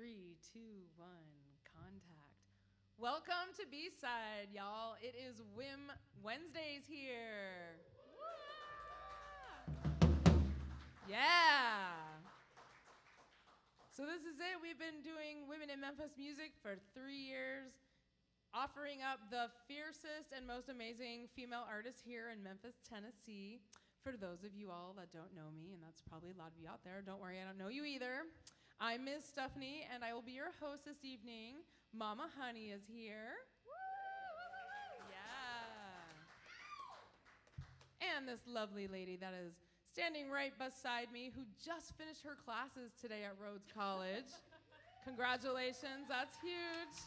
3, 2, 1, contact. Welcome to B-Side, y'all. It is Whim Wednesdays here. Yeah. So this is it. We've been doing Women in Memphis music for 3 years, offering up the fiercest and most amazing female artists here in Memphis, Tennessee. For those of you all that don't know me, and that's probably a lot of you out there, don't worry, I don't know you either. I'm Ms. Stephanie, and I will be your host this evening. Mama Honey is here. Yeah. And this lovely lady that is standing right beside me, who just finished her classes today at Rhodes College. Congratulations, that's huge.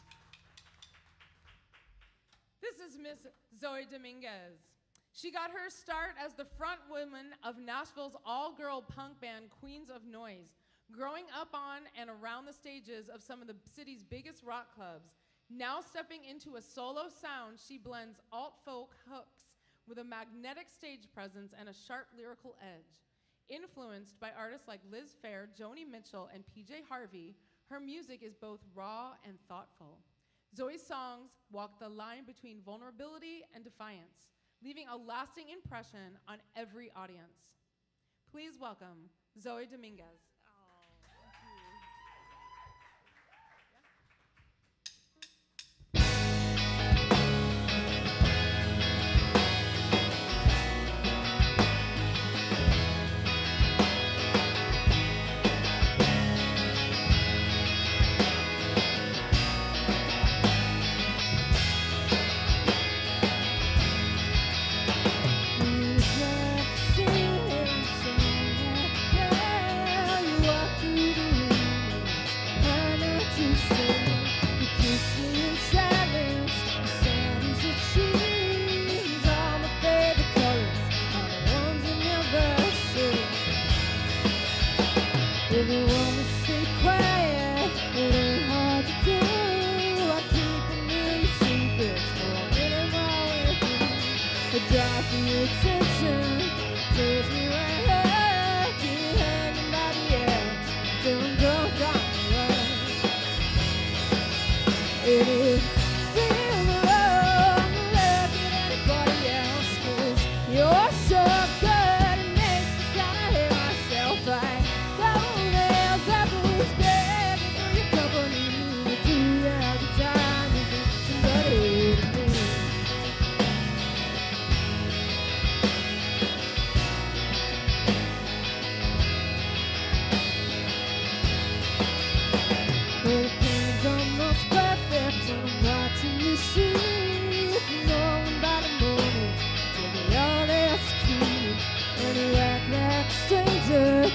This is Miss Zoe Dominguez. She got her start as the front woman of Nashville's all-girl punk band Queens of Noise, growing up on and around the stages of some of the city's biggest rock clubs. Now stepping into a solo sound, she blends alt-folk hooks with a magnetic stage presence and a sharp lyrical edge. Influenced by artists like Liz Phair, Joni Mitchell, and PJ Harvey, her music is both raw and thoughtful. Zoe's songs walk the line between vulnerability and defiance, leaving a lasting impression on every audience. Please welcome Zoe Dominguez.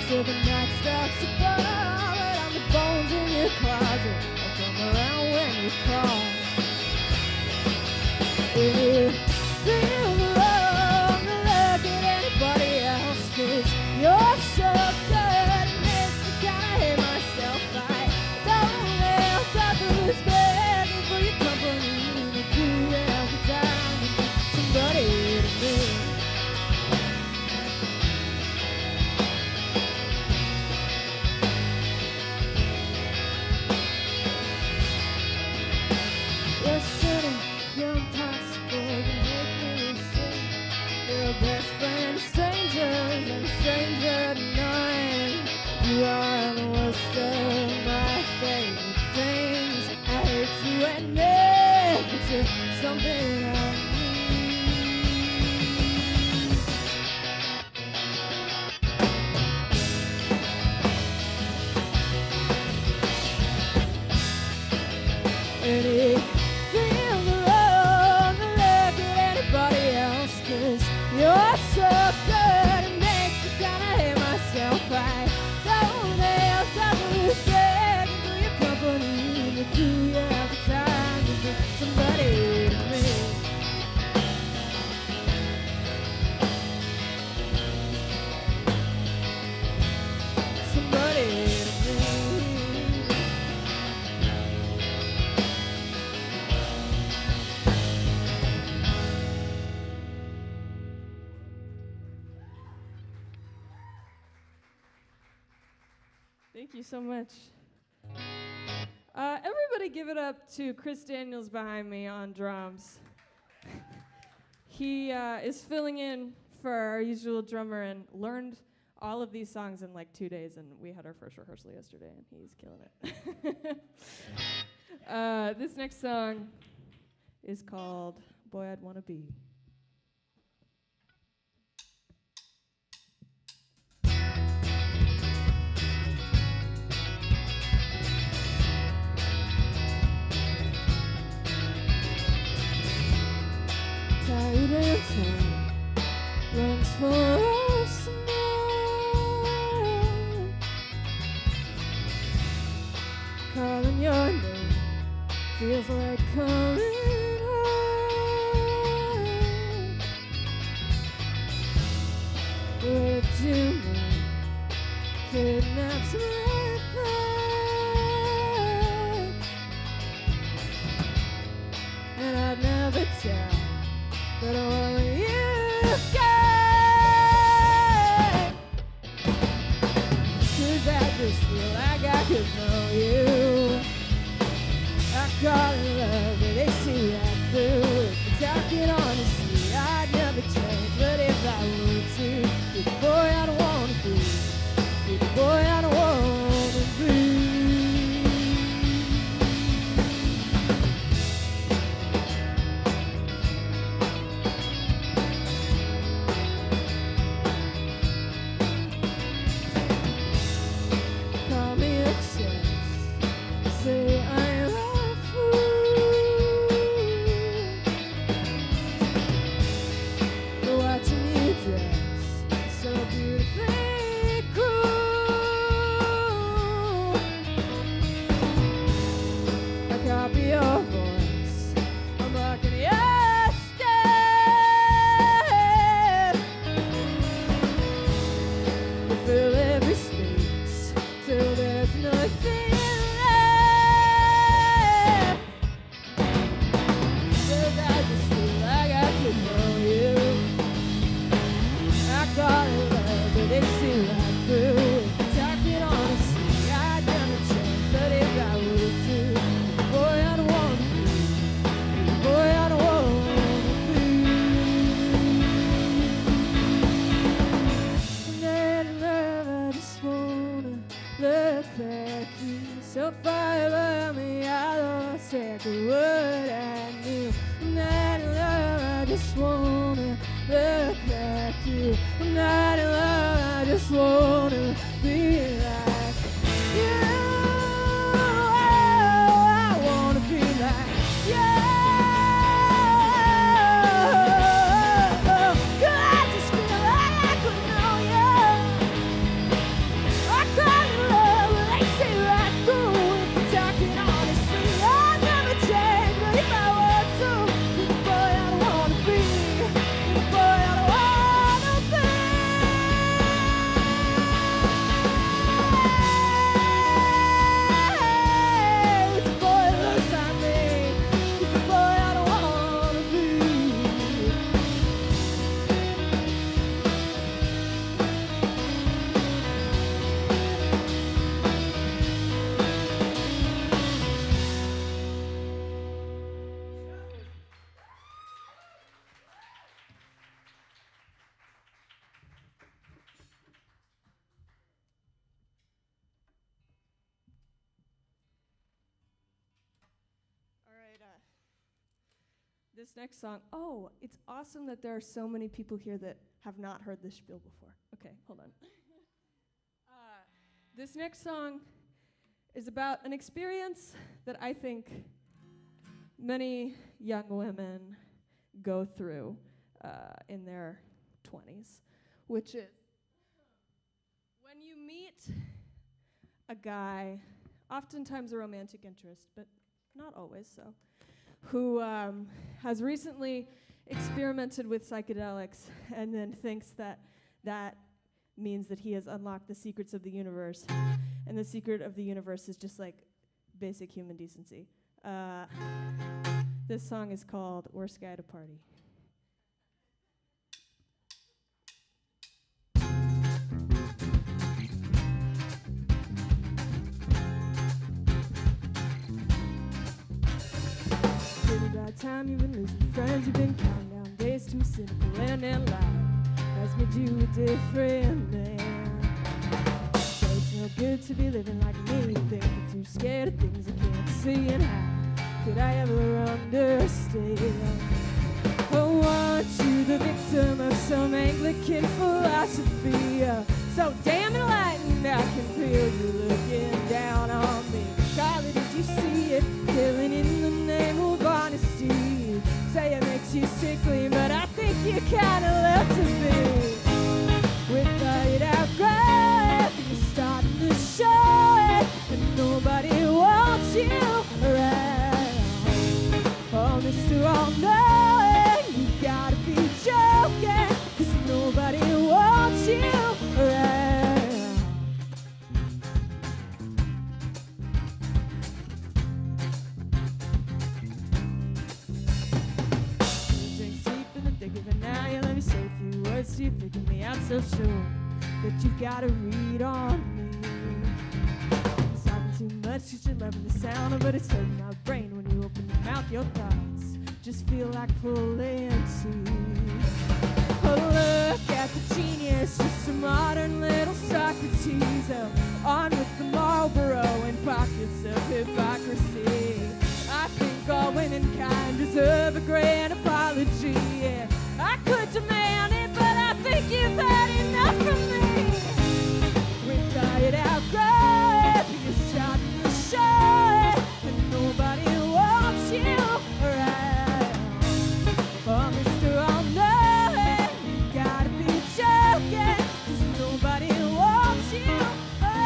Till the night starts to fall, and on the bones in your closet, I'll come around when you call. If you feel wrong, look at anybody else, 'cause you're so good, it makes me kinda hate myself. I don't else I lose begging for your company, but you every time you need somebody to me. Best friends, strangers, and stranger to none. You are the worst of my favorite things. I hate you and me, but you're something I need. And it feels wrong to look at anybody else, 'cause you're so good, it makes me kinda hate myself. I don't else I lose begging for your company, but do every time you get somebody to me. Somebody to me. Thank you so much. Everybody give it up to Chris Daniels behind me on drums. He is filling in for our usual drummer and learned all of these songs in like 2 days, and we had our first rehearsal yesterday, and he's killing it. This next song is called Boy I'd Wanna Be. Tired and time longs for us tonight. Calling your name feels like coming home. Wait tonight kidnaps my thoughts, and I'd never tell. But all you got, 'cause I just feel like I could know you. I call it love, but they see right through it. Talking honestly, I'd never change. But if I were to, you're the boy I don't wanna be. You're the boy I don't wanna be. This next song, it's awesome that there are so many people here that have not heard this spiel before. Okay, hold on. This next song is about an experience that I think many young women go through in their 20s, which is when you meet a guy, oftentimes a romantic interest, but not always so, who has recently experimented with psychedelics and then thinks that that means that he has unlocked the secrets of the universe. And the secret of the universe is just like basic human decency. This song is called Worst Guy at a Party. friends, you've been counting down days to a cynical end, and life has made you a different man. So it's no good to be living like me, thinking too scared of things I can't see, and how could I ever understand? Oh, aren't you the victim of some Anglican philosophy? So damn enlightened, I can feel you looking down on me. Call it as you see it, killing in the name of honesty. Say it makes you sickly, but I think you kinda love to be. Without it outgrowth, you're starting to show it, and nobody wants you around. Oh, Mr. All-Knowing, you gotta be joking, 'cause nobody wants you around. Now you let me say a few words to you, figure me out so sure that you've got a read on me. It's talking too much, 'cause you're loving the sound of it. It's hurting my brain when you open your mouth. Your thoughts just feel like pulling teeth. Oh, look at the genius, just a modern little Socrates. On with the Marlboro and pockets of hypocrisy. I think all womankind deserve a grand apology. Yeah, I could demand it, but I think you've had enough from me. Without it outgrowth, you're starting to show it, and nobody wants you around. Oh, Mr. All-Knowing, you gotta be joking, 'cause nobody wants you around.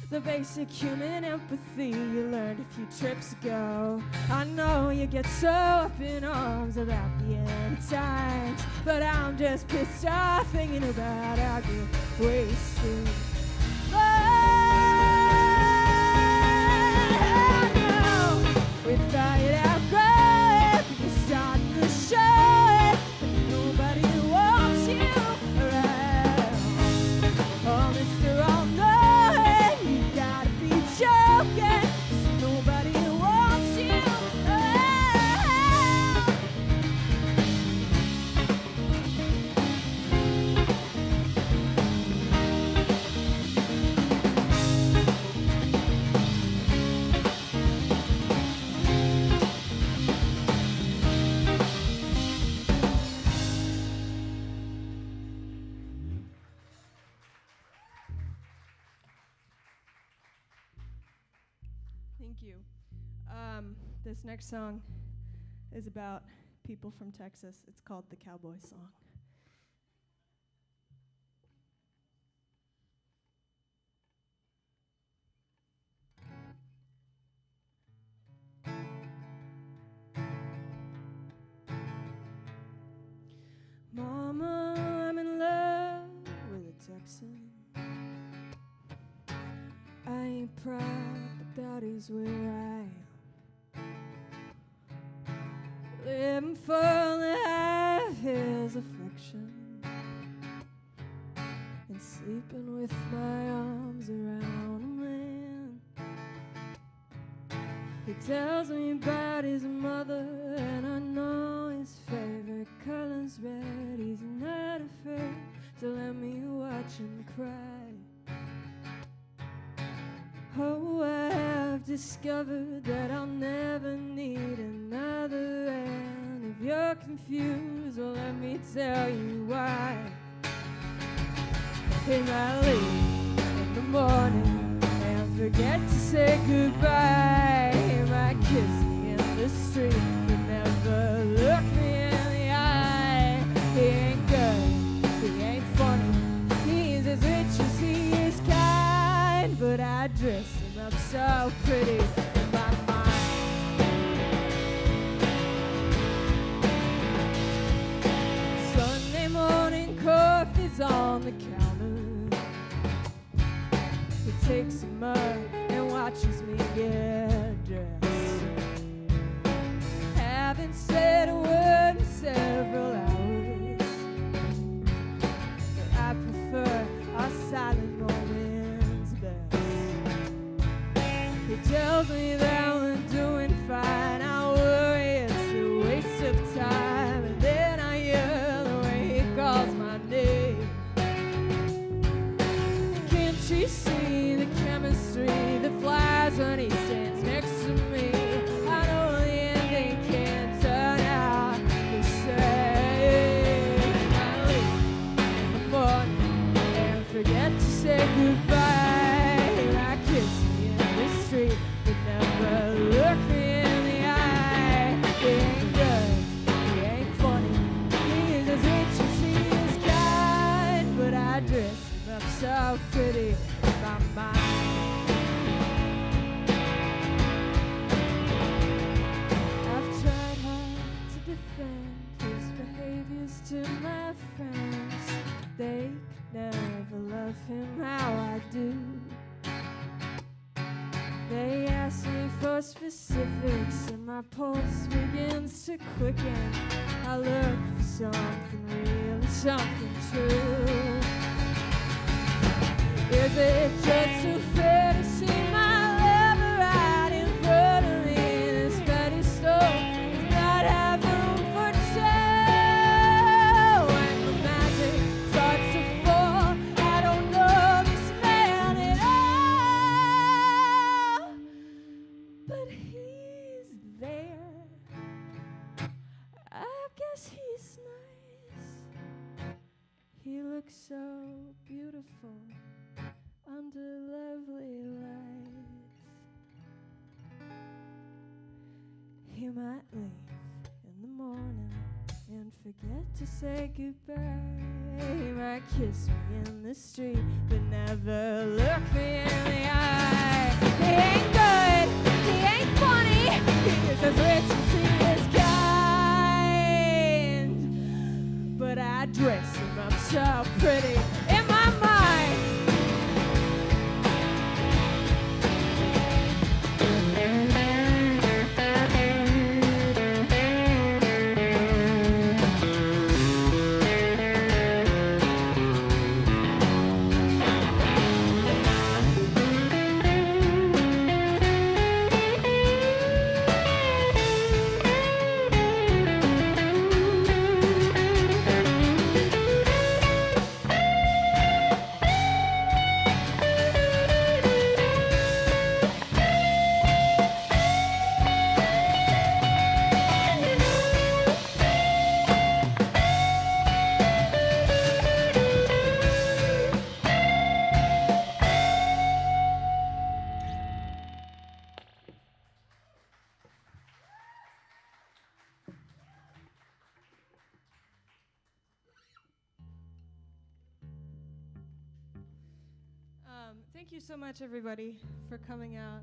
The basic human empathy you learned a few trips ago. I know you get so up in arms about the end of times, but I'm just pissed off thinking about how you're wasting. Oh, no. Without it outgrowth, you're starting to show it, and nobody wants you around. Oh, Mr. All-Knowing, you gotta be joking, 'cause nobody wants you around. Thank you. This next song is about people from Texas. It's called the Cowboy Song. Mama, I'm in love with a Texan. I ain't proud, but that is where I am. Living full to have his affection, and sleeping with my arms around a man. He tells me about his mother, and I know his favorite color's red. He's not afraid to let me watch him cry. Oh, I have discovered that I'll never need another, and if you're confused, well, let me tell you why. He might leave in the morning and forget to say goodbye. He might kiss me in the street but never look me in the eye. He ain't good, he ain't funny, he's as rich as he is kind, but I dress him up so pretty in my mind. Sunday morning coffee's on the counter. He takes a mug and watches me get dressed. Haven't said a word in several hours. never love him how I do. They ask me for specifics and my pulse begins to quicken. I look for something real, something true. Is it just too fair to see my lover right in front of me? This petty store does not have room for two. When the magic starts to fall, I don't know this man at all, but he's there. I guess he's nice. He looks so beautiful under lovely lights. He might leave in the morning and forget to say goodbye. He might kiss me in the street but never look me in the eye. He ain't good, he ain't funny, he is as rich as he is kind, but I dress him up so pretty in my mind. Thank you so much, everybody, for coming out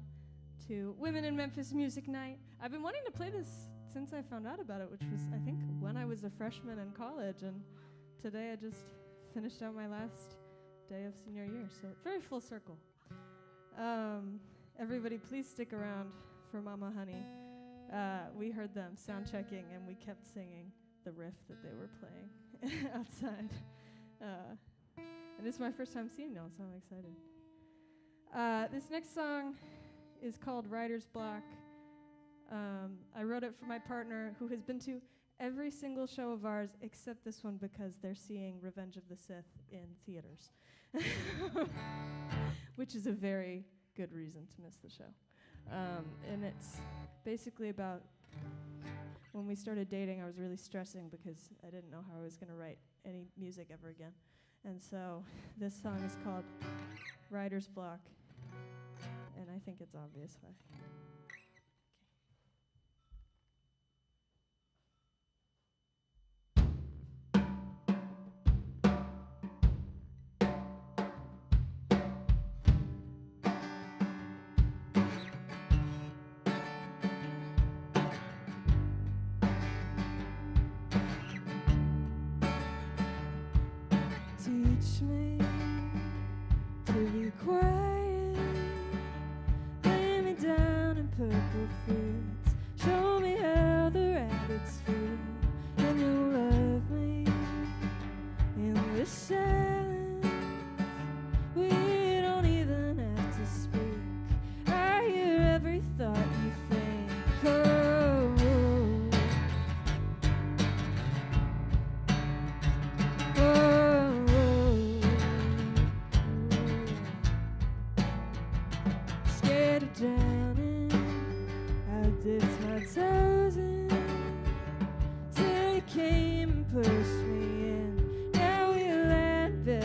to Women in Memphis Music Night. I've been wanting to play this since I found out about it, which was, I think, when I was a freshman in college, and today I just finished out my last day of senior year, so very full circle. Everybody, please stick around for Mama Honey. We heard them sound checking, and we kept singing the riff that they were playing outside. And it's my first time seeing y'all, so I'm excited. This next song is called Writer's Block. I wrote it for my partner, who has been to every single show of ours except this one because they're seeing Revenge of the Sith in theaters, which is a very good reason to miss the show. And it's basically about when we started dating, I was really stressing because I didn't know how I was going to write any music ever again. And so this song is called Writer's Block, and I think it's obvious why. Teach me to be quiet, lay me down in purple fields, show me how the rabbits feel, and you'll love me in this silence. We don't even have to speak, I hear every thought you think. Drowning, I dipped my toes in till you came and pushed me in. Now we land better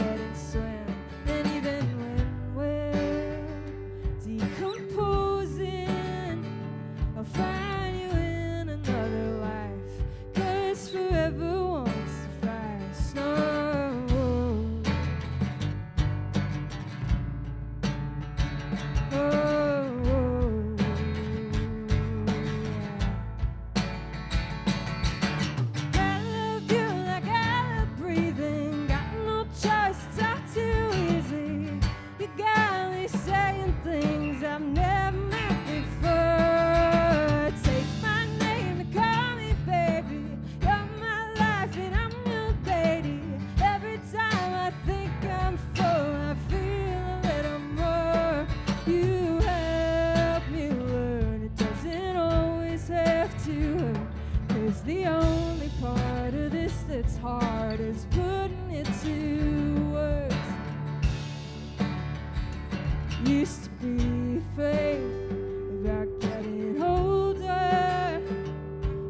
used to be afraid about getting older,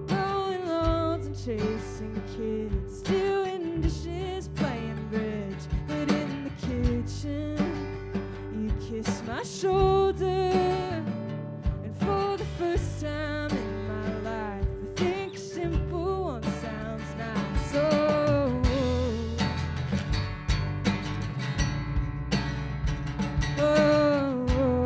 mowing lawns and chasing kids, doing dishes, playing bridge. But in the kitchen, you kiss my shoulder, and for the first time in my life, I think a simple one sounds nice. Oh, oh, oh.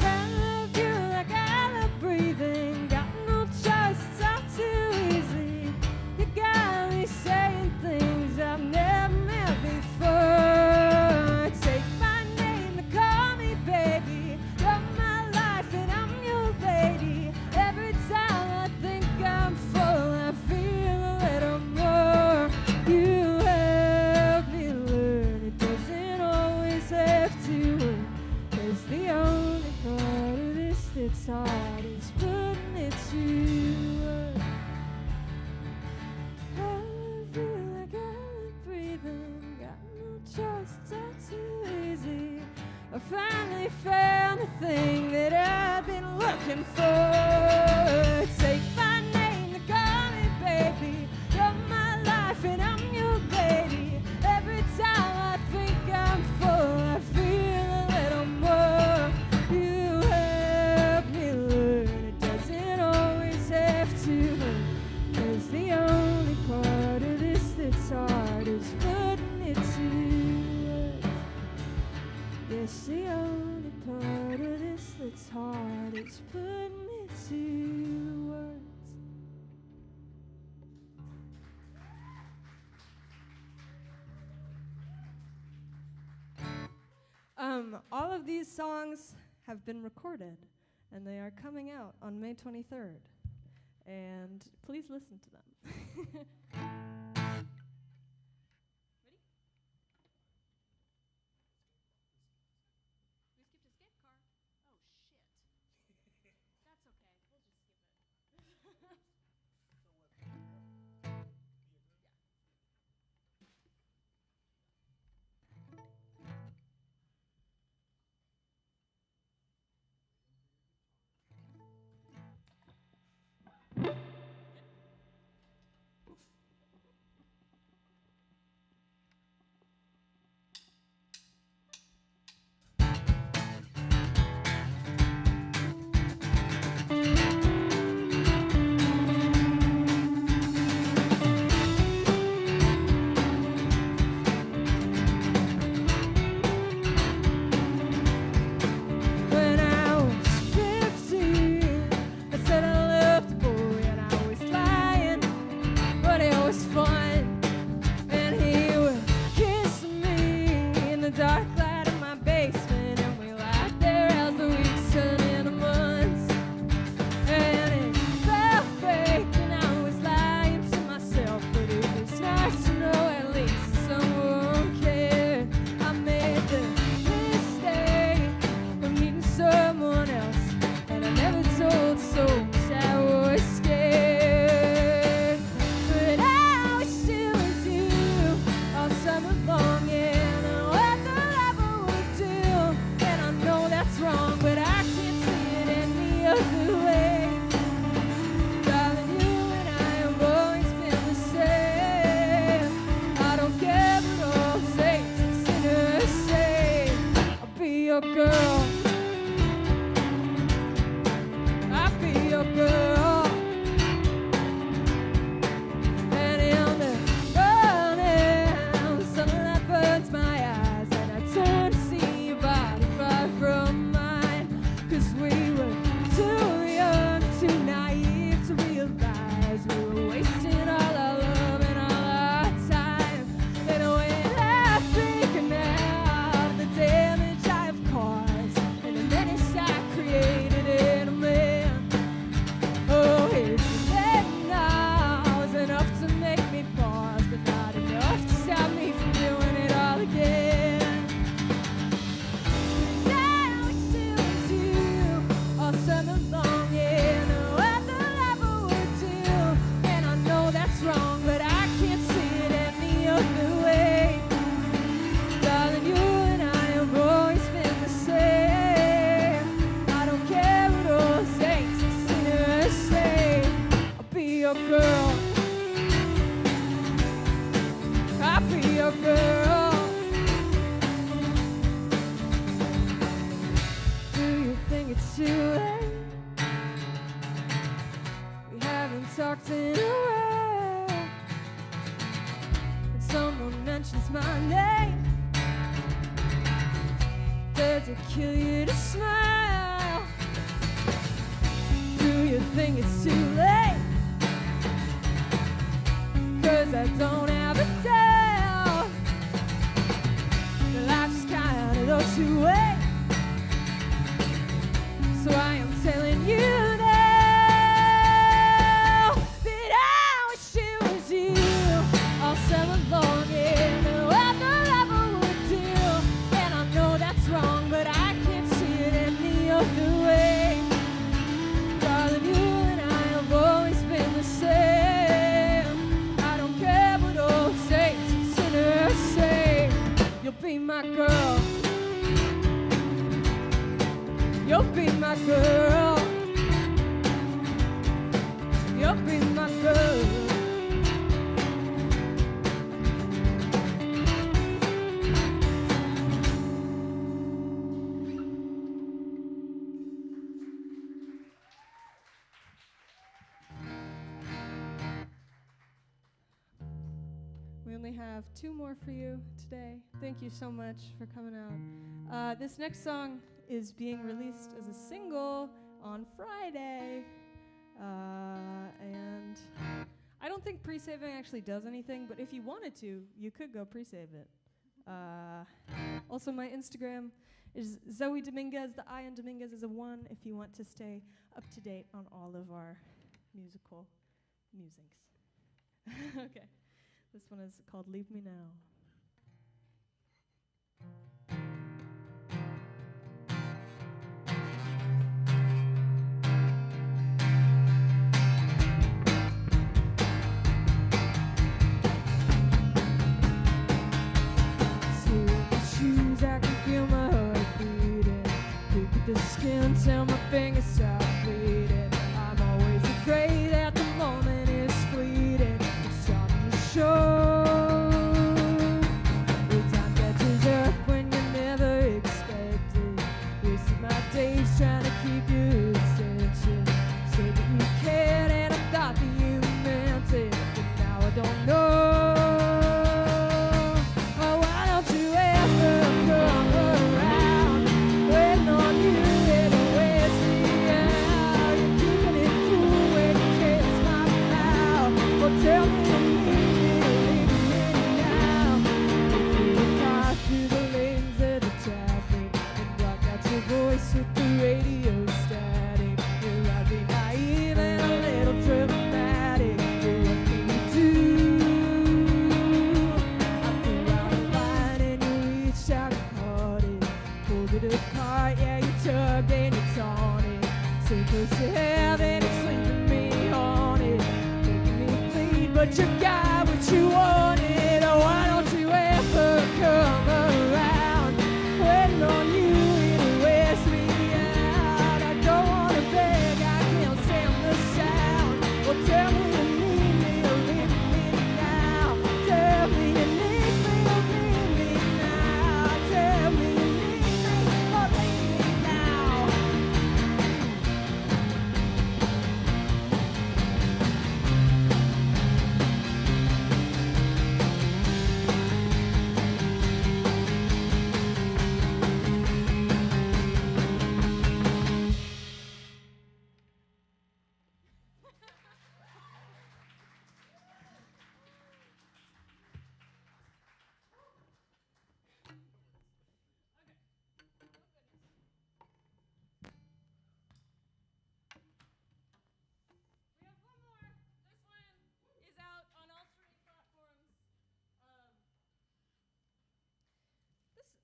I love you like I love breathing. Got no choice, it's all too easy. You got me saying things I've never meant before. Take my name and call me baby. You're my life and I'm your lady. Every time I think I'm full, I feel a little more. You help me learn it doesn't always have to work. 'Cause the only part of this that's hard is putting it to work. I love you like I love breathing. Got no choice, it's all too easy. I finally found the thing that I've been looking for. Take my name and call me baby. You're my life and I'm your lady. Every time I think I'm full, I feel a little more. You help me learn it doesn't always have to hurt. 'Cause the only part of this that's hard is putting it to words. Yes, the only part of this that's hard is putting it to words. All of these songs have been recorded, and they are coming out on May 23rd. And please listen to them. We skipped escape car. Oh, shit. That's okay. We'll just skip it. girl. I'll be your girl. Do you think it's too late? We haven't talked in a while. When someone mentions my name, does it kill you to smile? Do you think it's too late? 'Cause I don't have a doubt that life's kinda the two-way. So I am telling you now that I wish it was you all summer long. Yeah, no other lover would do. And I know that's wrong, but I can't see it any other way. Darling, you and I have always been the same. I don't care what old saints and sinners say. You'll be my girl. You'll be my girl. You'll be my girl. We only have 2 more for you today. Thank you so much for coming out. This next song is being released as a single on Friday. And I don't think pre-saving actually does anything, but if you wanted to, you could go pre-save it. Also, my Instagram is Zoe Dominguez. The I in Dominguez is a 1 if you want to stay up to date on all of our musical musings. Okay. This one is called Leave Me Now. Shoes, I can feel my heart beating. Look at the skin till my fingers stop bleeding. I'm always afraid that the moment is fleeting. It's starting to show. The time catches up when you never expect it. Wasting my days trying to keep your attention. Said that you cared and I thought that you meant it, but now I don't know. Tell me to leave me now. If you would car through the lanes of the traffic and block out your voice with the radio static. You're rather naive and a little dramatic. You're what can you do? I threw out a line and you reached out and caught it. Pulled it apart, yeah, you tugged and you torn it. So close to heaven, it's leaving me haunted. But you got what you wanted. Oh, why don't you ever come around? Waiting on you, it'll wears me out. I don't wanna beg, I can't stand the sound. Well, tell me you need me or leave me now. Tell me you need me or leave me now. Tell me you need me or leave me now. We have one more. This one is out on all streaming platforms.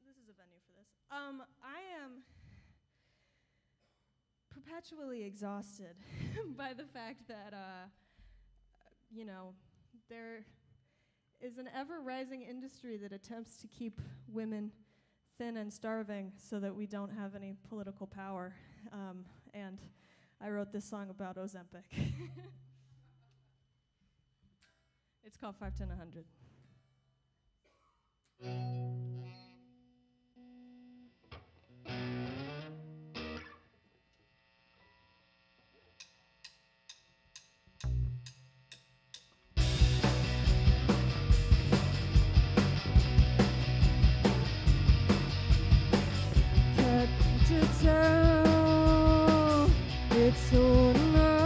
This is a venue for this. I am perpetually exhausted by the fact that there is an ever-rising industry that attempts to keep women thin and starving so that we don't have any political power. And I wrote this song about Ozempic. It's called 5, 10, 100. Down, it's all mine.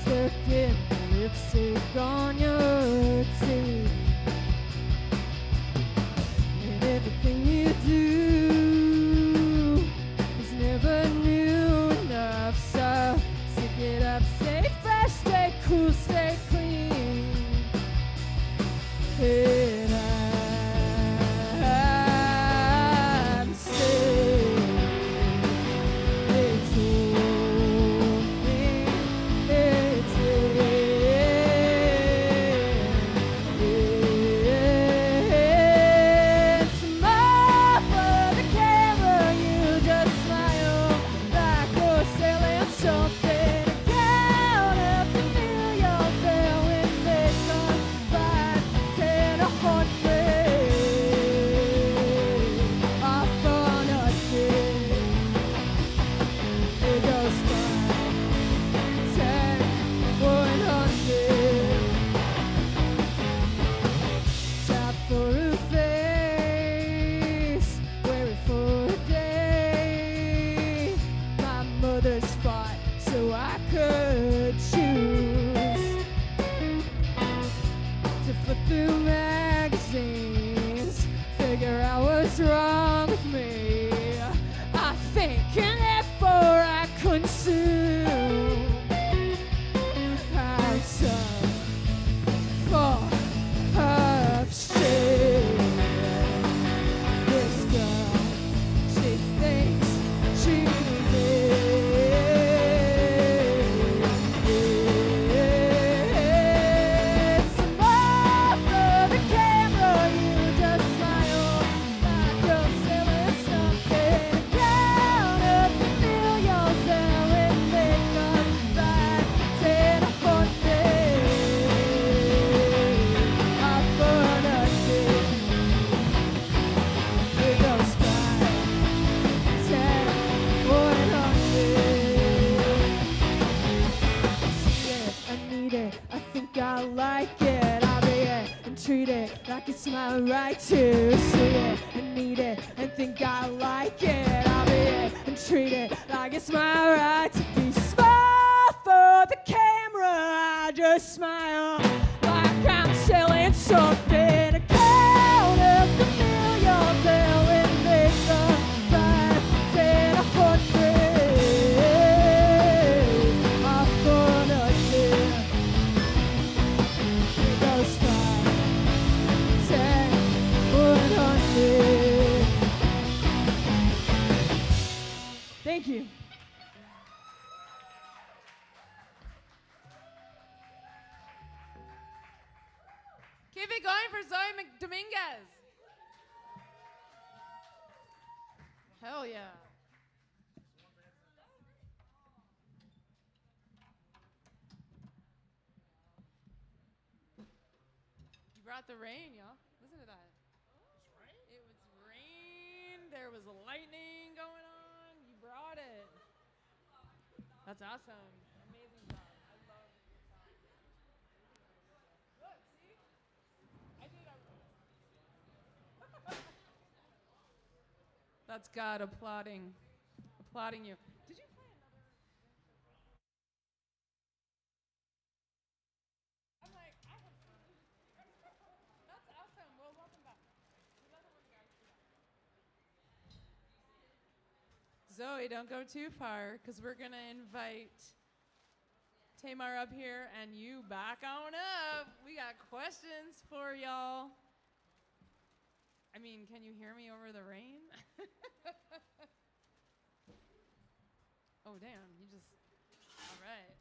Circuit lipstick on your teeth, and everything you do is never new enough. So stick it up, stay fresh, stay cool, stay clean. And I'm sick. It's only, it's smile for the camera. You just smile like you're selling something. Count up the millions that when they come 5, 10, 100. All for nothing. It goes 5, 10, 100. Shop for a face, wear it for a day. My mother's fought so I could choose to flip through magazines, figure out what's wrong with me. I think and therefore I consume. I'm so full of shit. This girl, she thinks she's it's more for the camera. You just smile like you're selling something. Count up the millions and when they come 5, 10, 100. All for nothing. It goes 5, 10, 100. Yeah, I need it. I think I like it. I'll be it and treat it like it's my right to see it and need it and think I like it. I'll be it and treat it like it's my right to be smart for the camera. I just smile like I'm selling something. I count up the millions and when they come 5, 10, 100. All for nothing. It goes 5, 10, 100. Thank you. Keep it going for Zoe Dominguez. Hell yeah. You brought the rain, y'all. Listen to that. It was rain. There was lightning going on. You brought it. That's awesome. Amazing job. I love your song. Look, see? I did everything. That's God applauding you. Did you play another? I'm like, I have fun. That's awesome. Well, welcome back. Another one, guys. Zoe, don't go too far, because we're going to invite Tamar up here and you back on up. We got questions for y'all. I mean, can you hear me over the rain? Oh, damn. You just... All right.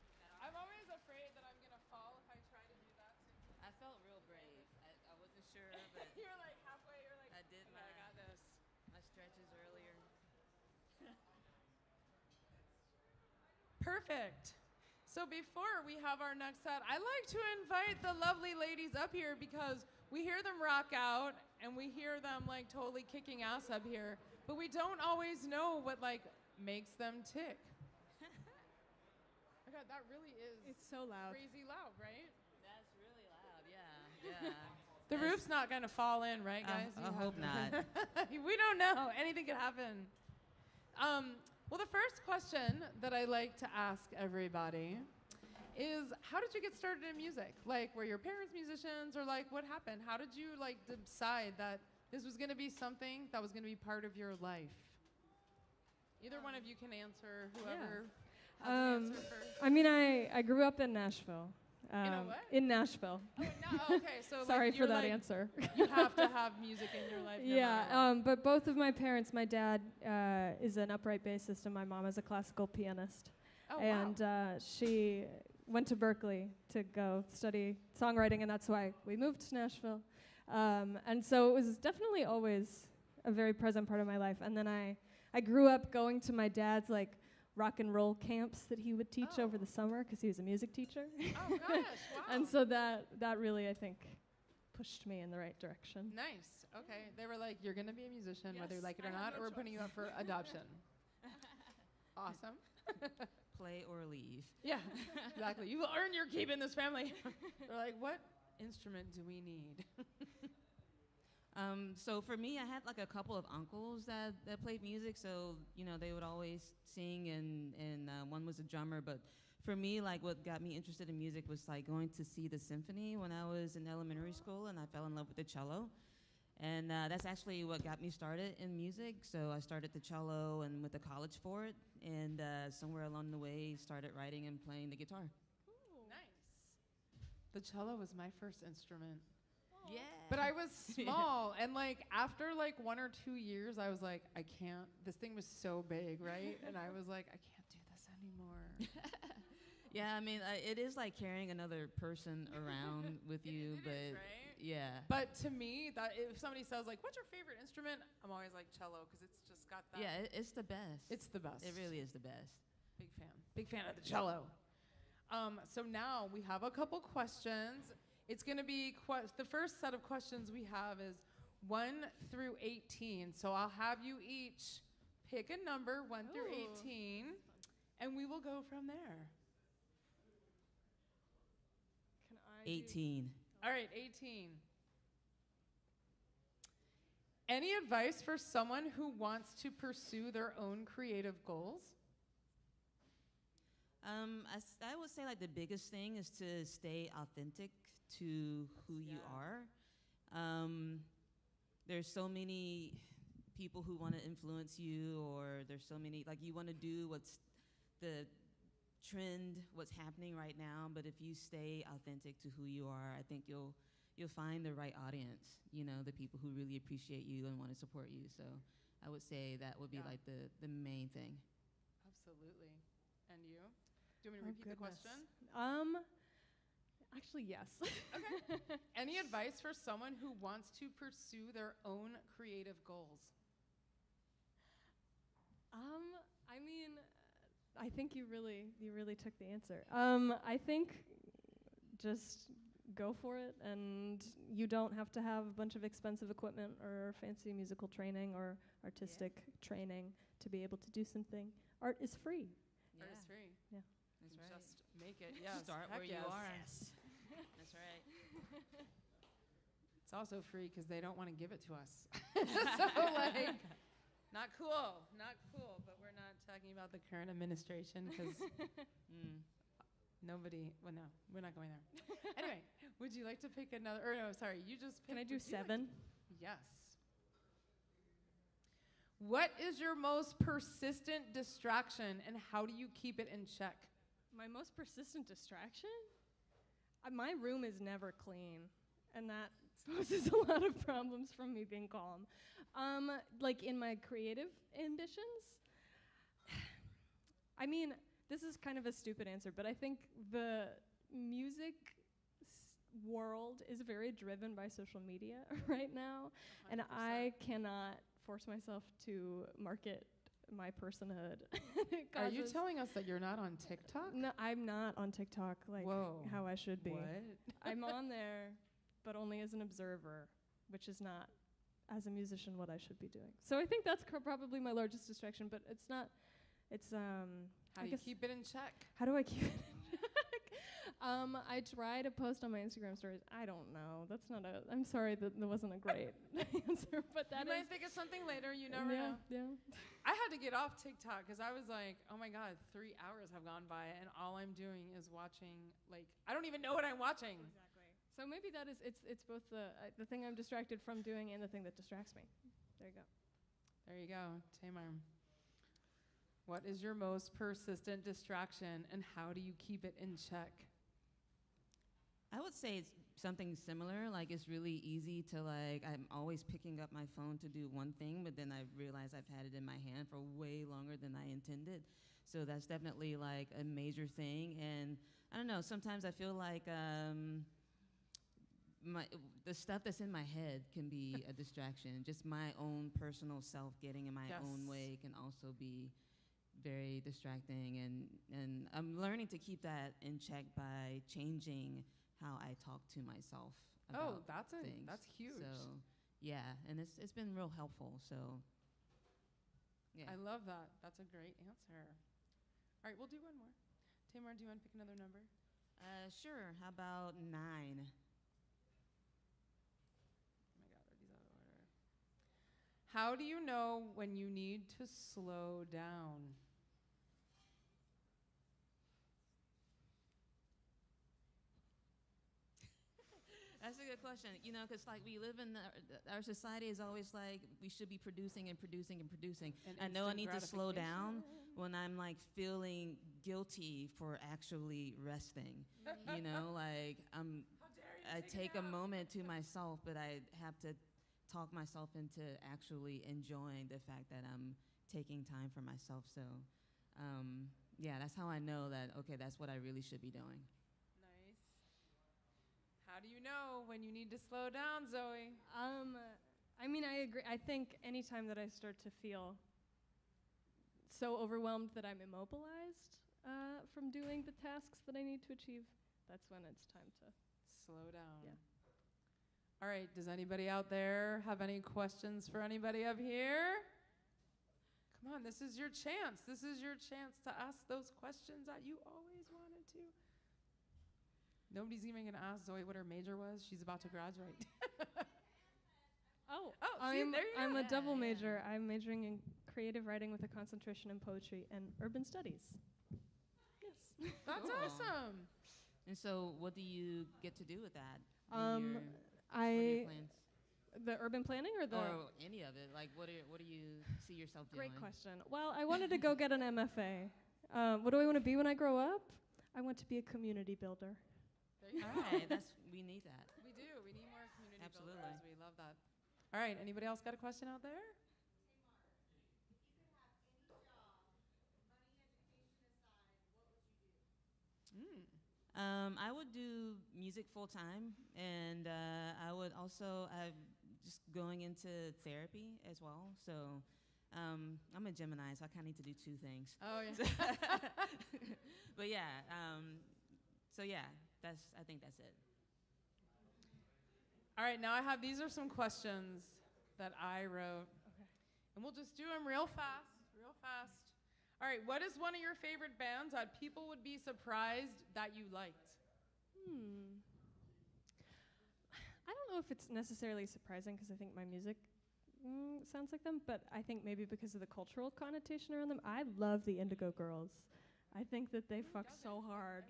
I'm always afraid that I'm going to fall if I try to do that. I felt real brave. I wasn't sure, but You were like halfway. You're like, I did okay, I got this. my stretches earlier. Perfect. So before we have our next set, I like to invite the lovely ladies up here because we hear them rock out and we hear them like totally kicking ass up here, but we don't always know what like makes them tick. Oh God, that really is It's so loud. crazy loud, right? That's really loud. Yeah. The roof's not gonna fall in, right, guys? I hope not. We don't know. Anything could happen. Well, the first question that I like to ask everybody is, how did you get started in music? Like, were your parents musicians, or like, what happened? How did you like decide that this was gonna be something that was gonna be part of your life? Either one of you can answer. Whoever has an answer first. I mean, I grew up in Nashville. In a what? In Nashville. Oh, no, okay, so Sorry like, for you're that like, answer. You have to have music in your life. no matter what. Yeah, but both of my parents, my dad is an upright bassist and my mom is a classical pianist. Oh, And wow. she went to Berkeley to go study songwriting, and that's why we moved to Nashville. And so it was definitely always a very present part of my life. And then I grew up going to my dad's like rock and roll camps that he would teach over the summer because he was a music teacher. Oh gosh, wow. And so that really, I think, pushed me in the right direction. Nice. Okay. They were like, you're going to be a musician, whether you Yes, like it or I have not, no or we're putting you up for adoption. Awesome. Play or leave. Yeah, exactly. You will earn your keep in this family. They're like, what instrument do we need? So for me, I had like a couple of uncles that played music. So, you know, they would always sing, and one was a drummer. But for me, like what got me interested in music was like going to see the symphony when I was in elementary school, and I fell in love with the cello. And that's actually what got me started in music. So I started the cello and went to college for it. And somewhere along the way, started writing and playing the guitar. Nice. The cello was my first instrument. Yeah. But I was small, and like after like 1 or 2 years, I was like, I can't. This thing was so big, right? And I was like, I can't do this anymore. Yeah, I mean, it is like carrying another person around with you, It but is, right? yeah. But to me, that if somebody says like, "What's your favorite instrument?" I'm always like cello because it's just got that. Yeah, it's the best. It's the best. It really is the best. Big fan. Big fan of the cello. So now we have a couple questions. It's going to be the first set of questions we have is 1 through 18. So I'll have you each pick a number 1 through 18, and we will go from there. Can I 18. All right, 18. Any advice for someone who wants to pursue their own creative goals? I would say like the biggest thing is to stay authentic to who you are. There's so many people who want to influence you, or there's so many, like you want to do what's the trend, what's happening right now, but if you stay authentic to who you are, I think you'll find the right audience, you know, the people who really appreciate you and want to support you. So I would say that would be like the main thing. Absolutely. And you? Do you want me to repeat the question? Actually, yes. Okay. Any advice for someone who wants to pursue their own creative goals? I mean, I think you really took the answer. I think just go for it, and you don't have to have a bunch of expensive equipment or fancy musical training or artistic training to be able to do something. Art is free. Yeah, Art is free. Yeah. that's right. Just make it. Yes. Start Heck where you yes. are. Yes. That's right. It's also free because they don't want to give it to us. So like, not cool, but we're not talking about the current administration because nobody, well no, we're not going there. Anyway, would you like to pick another, or no, sorry, you just picked. Can I do would you like 7? Yes. What is your most persistent distraction and how do you keep it in check? My most persistent distraction? My room is never clean, and that poses a lot of problems from me being calm. Like in my creative ambitions, I mean, this is kind of a stupid answer, but I think the music world is very driven by social media right now, 100%. and I cannot force myself to market my personhood. Are you telling us that you're not on TikTok? No, I'm not on TikTok like Whoa. how I should be. What? I'm on there, but only as an observer, which is not, as a musician, what I should be doing. So I think that's probably my largest distraction, but it's not, it's, How do you keep it in check? how do I keep it in check? I try to post on my Instagram stories. I don't know. That's not I'm sorry that wasn't a great answer, but that you is. might think of something later. You never know. Yeah. I had to get off TikTok because I was like, oh my God, 3 hours have gone by and all I'm doing is watching, like, I don't even know what I'm watching. Exactly. So maybe that is, it's both the thing I'm distracted from doing and the thing that distracts me. There you go. There you go, Tamar. What is your most persistent distraction and how do you keep it in check? I would say it's something similar. Like, it's really easy to, like, I'm always picking up my phone to do one thing, but then I realize I've had it in my hand for way longer than I intended. So that's definitely, like, a major thing. And I don't know, sometimes I feel like the stuff that's in my head can be a distraction. Just my own personal self getting in my own way can also be very distracting. And I'm learning to keep that in check by changing how I talk to myself about things. That's huge. So, yeah, and it's been real helpful. So, yeah. I love that. That's a great answer. All right, we'll do one more. Tamar, do you want to pick another number? Sure. How about 9? Oh my God, are these out of order? How do you know when you need to slow down? That's a good question. You know, because like we live in our society is always like we should be producing and producing and producing. And I know I need to instant slow down gratification. when I'm like feeling guilty for actually resting. You know, like How dare you I take a nap? moment to myself, but I have to talk myself into actually enjoying the fact that I'm taking time for myself. So, yeah, that's how I know that, okay, that's what I really should be doing. Nice. How do you know when you need to slow down, Zoe? I mean, I agree. I think anytime that I start to feel so overwhelmed that I'm immobilized from doing the tasks that I need to achieve, that's when it's time to Slow down. Yeah. All right, does anybody out there have any questions for anybody up here? Come on, this is your chance. This is your chance to ask those questions that you always wanted to. Nobody's even going to ask Zoe what her major was. She's about to graduate. Oh, see, there you I'm go. a double Yeah. major. I'm majoring in creative writing with a concentration in poetry and urban studies. Yes. That's Cool. awesome. And so what do you get to do with that? in Um, your- what are your I plans? the urban planning or the Or any of it. Like, what do you see yourself doing? great question. Well, I wanted to go get an MFA. What do I want to be when I grow up? I want to be a community builder. There you All go. right, we need that. We do. We need more community Absolutely. builders. We love that. All right, anybody else got a question out there? I would do music full time, and I would also just going into therapy as well. So I'm a Gemini, so I kind of need to do 2 things. Oh, yeah. But yeah, so yeah, I think that's it. All right, now these are some questions that I wrote. Okay. And we'll just do them real fast, real fast. All right, what is one of your favorite bands that people would be surprised that you liked? I don't know if it's necessarily surprising because I think my music sounds like them, but I think maybe because of the cultural connotation around them. I love the Indigo Girls. I think that they fuck so hard.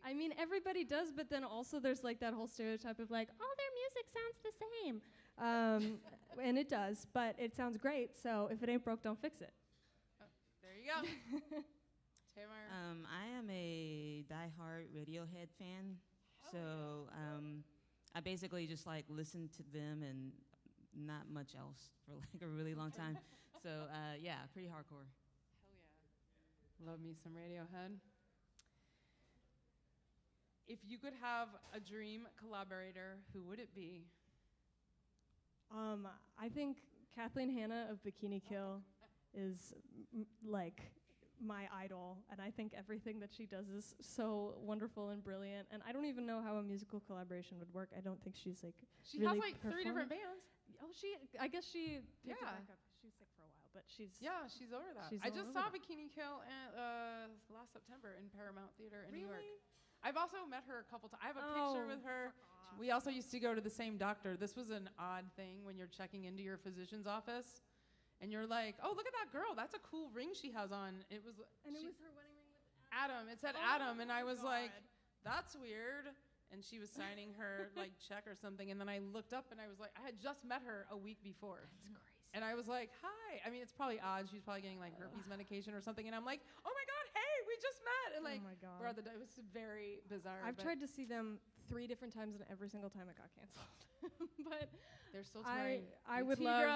I mean, everybody does, but then also there's like that whole stereotype of like, oh, their music sounds the same. And it does, but it sounds great, so if it ain't broke, don't fix it. There you go. Tamar. I am a diehard Radiohead fan, so I basically just like listen to them and not much else for like a really long time. So yeah, pretty hardcore. Hell yeah. Love me some Radiohead. If you could have a dream collaborator, who would it be? I think Kathleen Hanna of Bikini Kill is like my idol, and I think everything that she does is so wonderful and brilliant. And I don't even know how a musical collaboration would work. I don't think she's like She really has like 3 different bands. Oh, I guess she picked it Yeah. back up. She was sick for a while, but she's Yeah, she's over that. She's I all just over saw that. Bikini Kill last September in Paramount Theater in New York. Really? I've also met her a couple times. I have a Oh, picture with her. We also used to go to the same doctor. This was an odd thing when you're checking into your physician's office, and you're like, "Oh, look at that girl. That's a cool ring she has on." It was And it she- was her wedding ring with Adam. It said Oh Adam, and I my was like, God. "That's weird." And she was signing her like check or something, and then I looked up and I was like, I had just met her a week before. That's crazy. And I was like, "Hi." I mean, it's probably odd. She's probably getting like herpes medication or something. And I'm like, "Oh my God, hey, we just met." And like, oh my god. we're at the, it was very bizarre. I've but tried to see them 3 different times, and every single time it got canceled. But they're still touring. I would love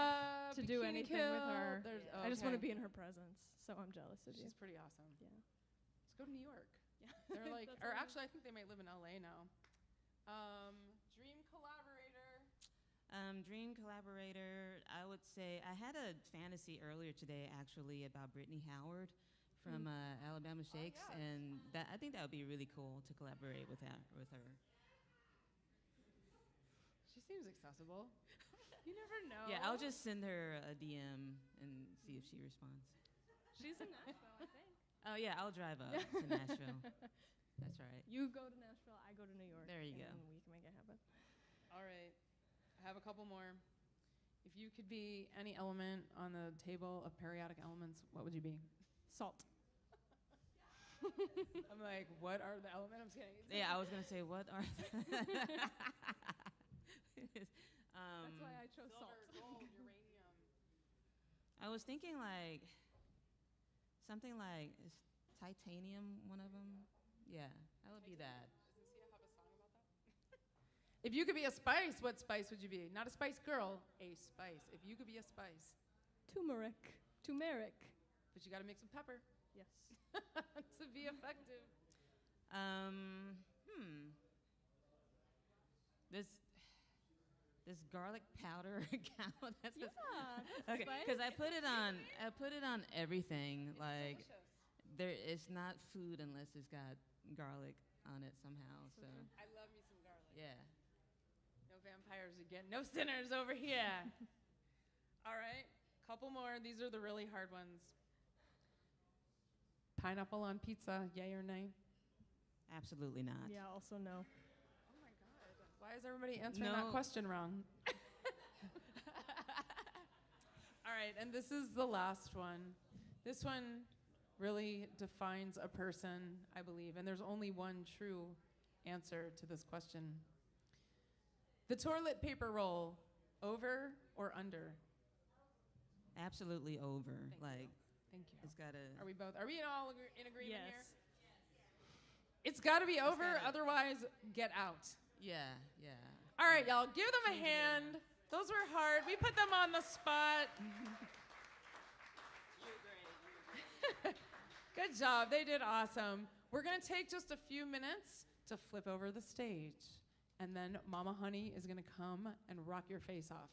to do anything with her. I just want to be in her presence, so I'm jealous of you. She's pretty awesome. Yeah. Let's go to New York. Yeah. They're like, That's or all. actually, I think they might live in LA now. Dream collaborator. Dream collaborator, I would say I had a fantasy earlier today actually about Brittany Howard from Alabama Shakes, yes. and that I think that would be really cool to collaborate with her. She seems accessible. You never know. Yeah, I'll just send her a DM and see if she responds. She's in Nashville, I think. Oh yeah, I'll drive up to Nashville. That's right. You go to Nashville, I go to New York. There you go. And we can make it happen. All right. I have a couple more. If you could be any element on the table of periodic elements, what would you be? Salt. I'm like, what are the elements? I'm just kidding. Yeah, I was gonna say what are. That's why I chose Silver, salt. gold, uranium. I was thinking like something like is titanium one of them? Yeah, that would be that. Doesn't Sia have a song about that? If you could be a spice, what spice would you be? Not a spice girl, a spice. If you could be a spice. Turmeric. But you got to mix with pepper Yes. to be effective. This garlic powder count. That's Yeah. okay. Because I put it on everything. Like Delicious. there, it's not food unless it's got garlic on it somehow. So I love me some garlic. yeah. No vampires again. No sinners over here. All right. Couple more. These are the really hard ones. Pineapple on pizza, yay or nay? Absolutely not. Yeah, also no. Oh my God. Why is everybody answering that No. question wrong? All right, and this is the last one. This one really defines a person, I believe, and there's only one true answer to this question. The toilet paper roll, over or under? Absolutely over. Thank you. Like Thank you. it's gotta. Are we both? Are we all in agreement Yes. here? It's got to be over, gotta- otherwise get out. Yeah. All right, y'all, give them a hand. Those were hard. We put them on the spot. Good job. They did awesome. We're going to take just a few minutes to flip over the stage, and then Mama Honey is going to come and rock your face off.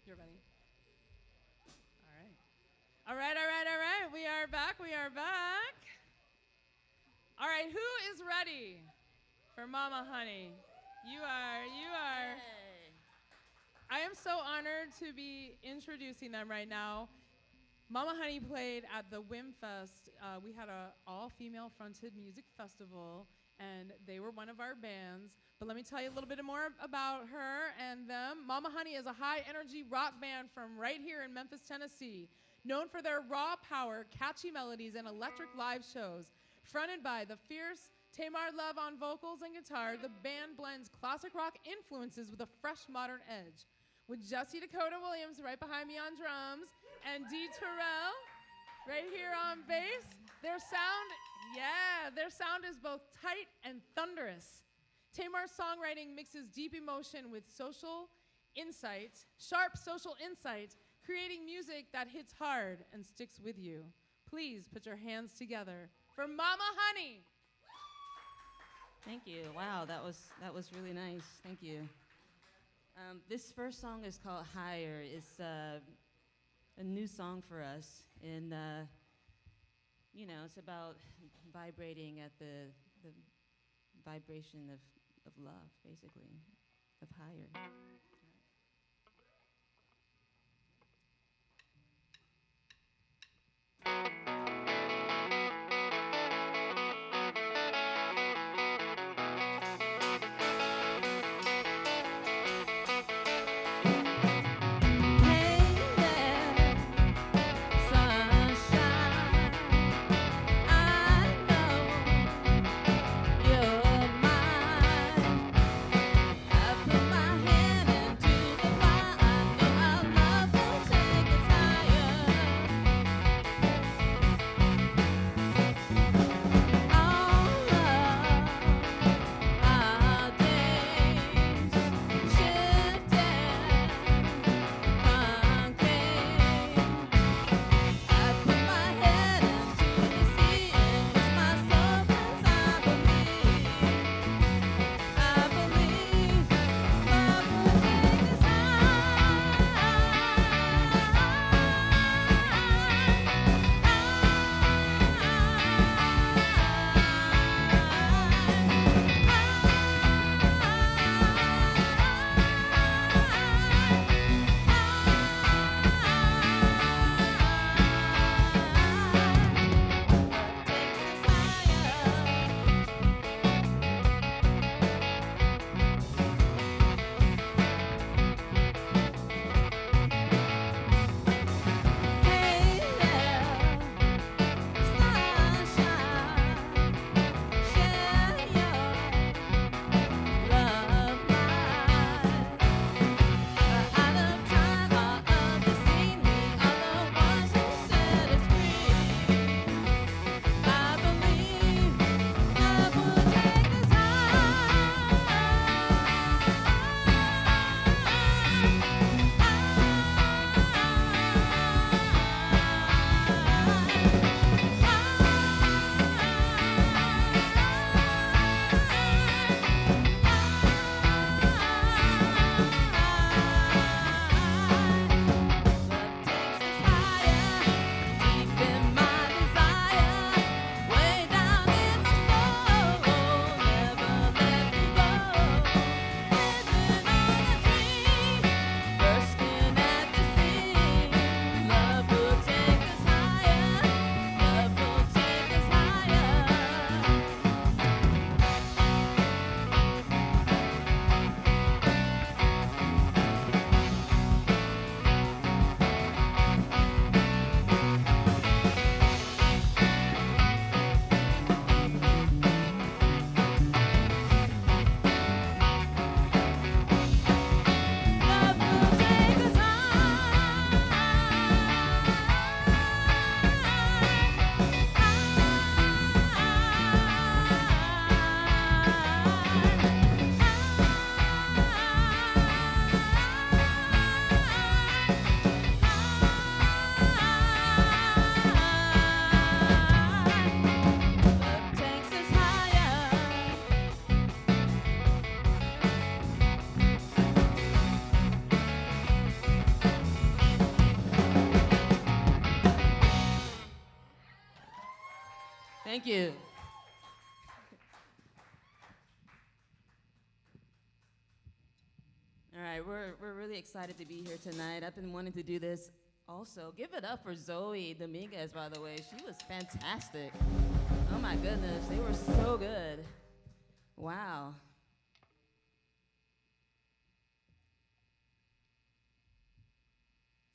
You're ready? All right. All right, all right, all right. We are back. We are back. All right, who is ready for Mama Honey? You are. You are. I am so honored to be introducing them right now. Mama Honey played at the Memphis. We had an all-female fronted music festival, and they were one of our bands. But let me tell you a little bit more about her and them. Mama Honey is a high-energy rock band from right here in Memphis, Tennessee, known for their raw power, catchy melodies, and electric live shows. Fronted by the fierce Tamar Love on vocals and guitar, the band blends classic rock influences with a fresh modern edge. With Jesse Dakota Williams right behind me on drums, and Dee Terrell right here on bass, their sound is both tight and thunderous. Tamar's songwriting mixes deep emotion with social insight, sharp social insight, creating music that hits hard and sticks with you. Please put your hands together for Mama Honey. Thank you. Wow, that was really nice. Thank you. This first song is called Higher. It's a new song for us, and it's about vibrating at the vibration of love, basically, of higher. Put my hand in Thank you. All right, we're really excited to be here tonight. I've been wanting to do this also. Give it up for Zoe Dominguez, by the way. She was fantastic. Oh my goodness, they were so good. Wow.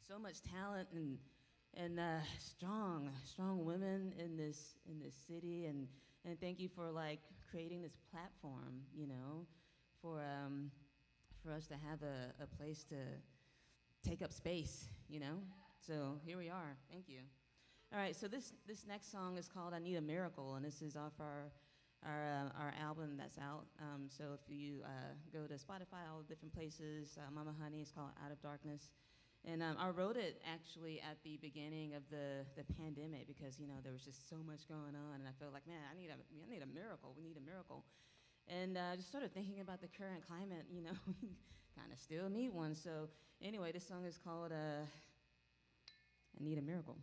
So much talent and strong women in this city, and thank you for like creating this platform, you know, for us to have a place to take up space, you know. So here we are. Thank you. All right. So this next song is called "I Need a Miracle," and this is off our album that's out. So if you go to Spotify, all the different places, Mama Honey is called "Out of Darkness." And I wrote it actually at the beginning of the pandemic because, you know, there was just so much going on, and I felt like, man, I need a miracle. We need a miracle. And I just started thinking about the current climate, you know, kind of still need one. So anyway, this song is called I Need a Miracle.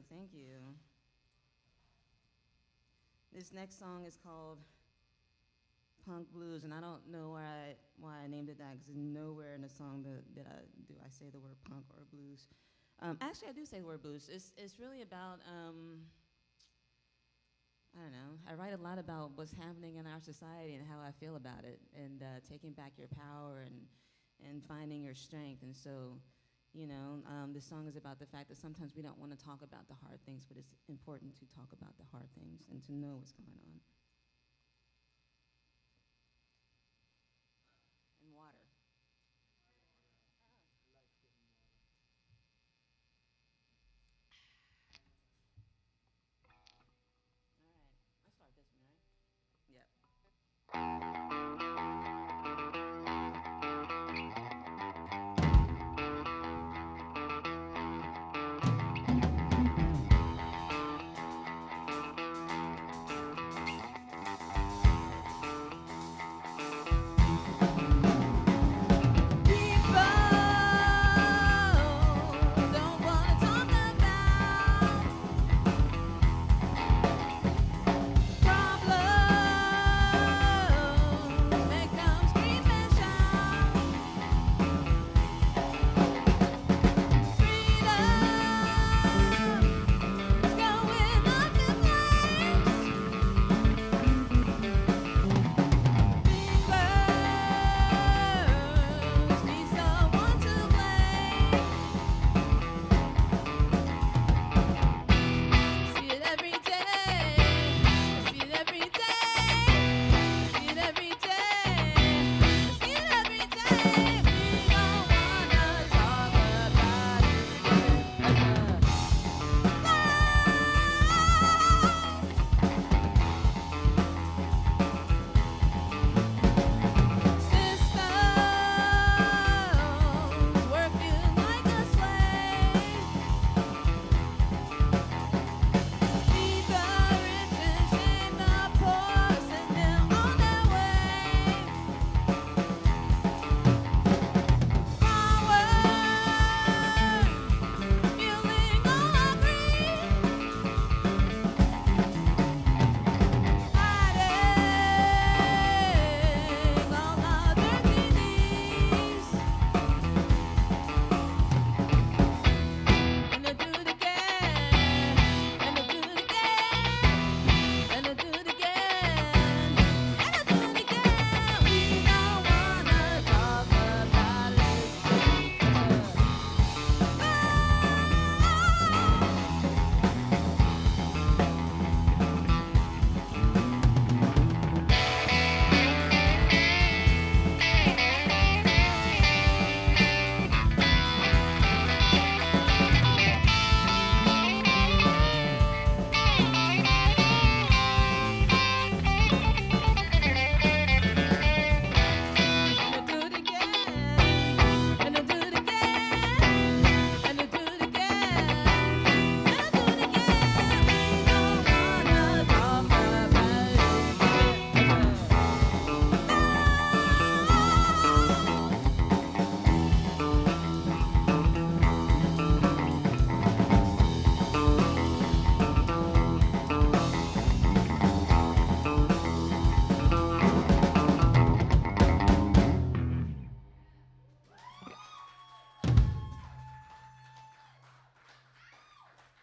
Thank you. This next song is called Punk Blues, and I don't know why I named it that, because nowhere in the song that I say the word punk or blues. Actually, I do say the word boost. It's really about, I don't know. I write a lot about what's happening in our society and how I feel about it, and taking back your power and finding your strength. And so, this song is about the fact that sometimes we don't want to talk about the hard things, but it's important to talk about the hard things and to know what's going on. And water. All right. I start this one, right? Yep.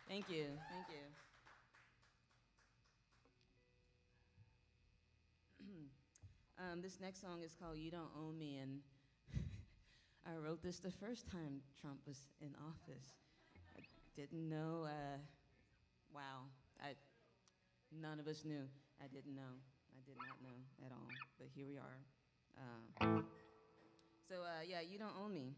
Thank you. Thank you. This next song is called You Don't Own Me, and I wrote this the first time Trump was in office. I didn't know, wow, none of us knew. I didn't know. I did not know at all, but here we are. Yeah, You Don't Own Me.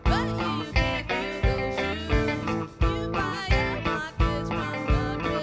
But you can't feel those shoes. You buy your pockets from the